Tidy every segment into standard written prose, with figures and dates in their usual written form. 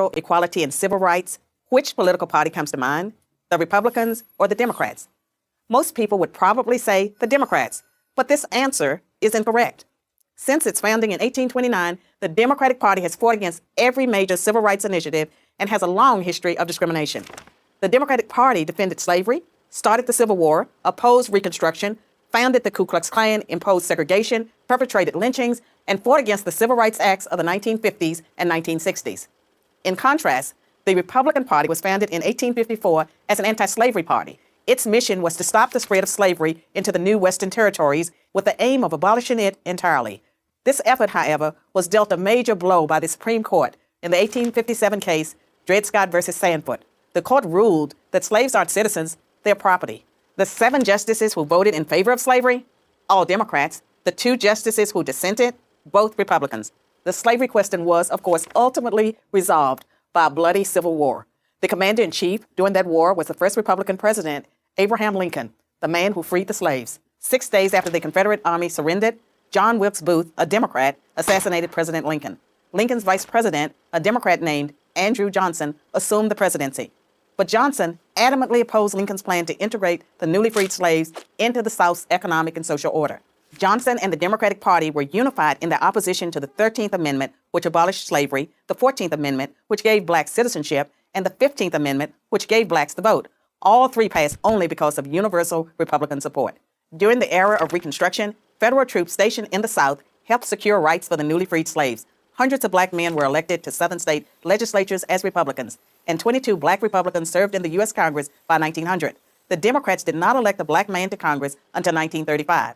equality, and civil rights, which political party comes to mind? The Republicans or the Democrats? Most people would probably say the Democrats, but this answer is incorrect. Since its founding in 1829, the Democratic Party has fought against every major civil rights initiative and has a long history of discrimination. The Democratic Party defended slavery, started the Civil War, opposed Reconstruction, founded the Ku Klux Klan, imposed segregation, perpetrated lynchings, and fought against the Civil Rights Acts of the 1950s and 1960s. In contrast, the Republican Party was founded in 1854 as an anti-slavery party. Its mission was to stop the spread of slavery into the new Western territories with the aim of abolishing it entirely. This effort, however, was dealt a major blow by the Supreme Court in the 1857 case Dred Scott versus Sandford. The court ruled that slaves aren't citizens, they're property. The 7 justices who voted in favor of slavery, all Democrats. The 2 justices who dissented, both Republicans. The slavery question was, of course, ultimately resolved by a bloody civil war. The commander-in-chief during that war was the first Republican president, Abraham Lincoln, the man who freed the slaves. 6 days after the Confederate Army surrendered, John Wilkes Booth, a Democrat, assassinated President Lincoln. Lincoln's vice president, a Democrat named Andrew Johnson, assumed the presidency. But Johnson adamantly opposed Lincoln's plan to integrate the newly freed slaves into the South's economic and social order. Johnson and the Democratic Party were unified in their opposition to the 13th Amendment, which abolished slavery, the 14th Amendment, which gave blacks citizenship, and the 15th Amendment, which gave blacks the vote. All 3 passed only because of universal Republican support. During the era of Reconstruction, federal troops stationed in the South helped secure rights for the newly freed slaves. Hundreds of black men were elected to Southern state legislatures as Republicans, and 22 black Republicans served in the U.S. Congress by 1900. The Democrats did not elect a black man to Congress until 1935.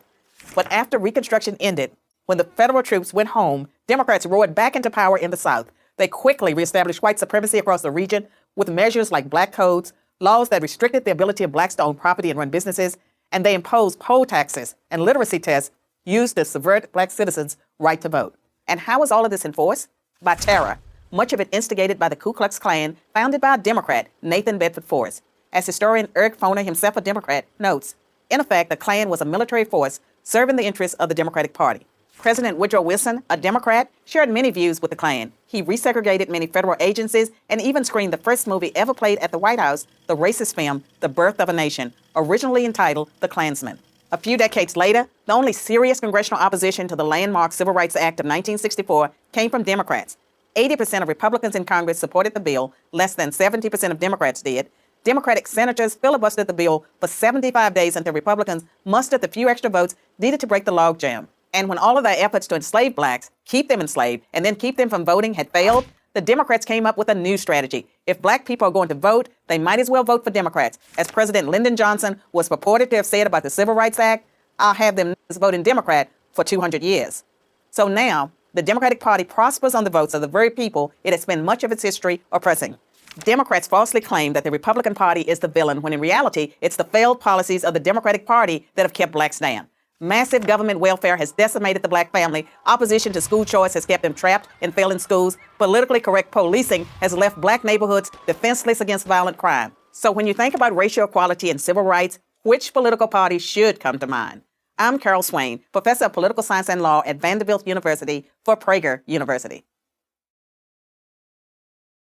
But after Reconstruction ended, when the federal troops went home, Democrats roared back into power in the South. They quickly reestablished white supremacy across the region with measures like black codes, laws that restricted the ability of blacks to own property and run businesses, and they imposed poll taxes and literacy tests used to subvert black citizens' right to vote. And how was all of this enforced? By terror, much of it instigated by the Ku Klux Klan, founded by a Democrat, Nathan Bedford Forrest. As historian Eric Foner, himself a Democrat, notes, in effect, the Klan was a military force serving the interests of the Democratic Party. President Woodrow Wilson, a Democrat, shared many views with the Klan. He resegregated many federal agencies and even screened the first movie ever played at the White House, the racist film, The Birth of a Nation, originally entitled The Klansman. A few decades later, the only serious congressional opposition to the landmark Civil Rights Act of 1964 came from Democrats. 80% of Republicans in Congress supported the bill, less than 70% of Democrats did. Democratic senators filibustered the bill for 75 days until Republicans mustered the few extra votes needed to break the logjam. And when all of their efforts to enslave blacks, keep them enslaved, and then keep them from voting had failed, the Democrats came up with a new strategy. If black people are going to vote, they might as well vote for Democrats. As President Lyndon Johnson was purported to have said about the Civil Rights Act, I'll have them voting Democrat for 200 years. So now, the Democratic Party prospers on the votes of the very people it has spent much of its history oppressing. Democrats falsely claim that the Republican Party is the villain, when in reality, it's the failed policies of the Democratic Party that have kept blacks down. Massive government welfare has decimated the black family. Opposition to school choice has kept them trapped in failing schools. Politically correct policing has left black neighborhoods defenseless against violent crime. So when you think about racial equality and civil rights, which political party should come to mind? I'm Carol Swain, professor of political science and law at Vanderbilt University for Prager University.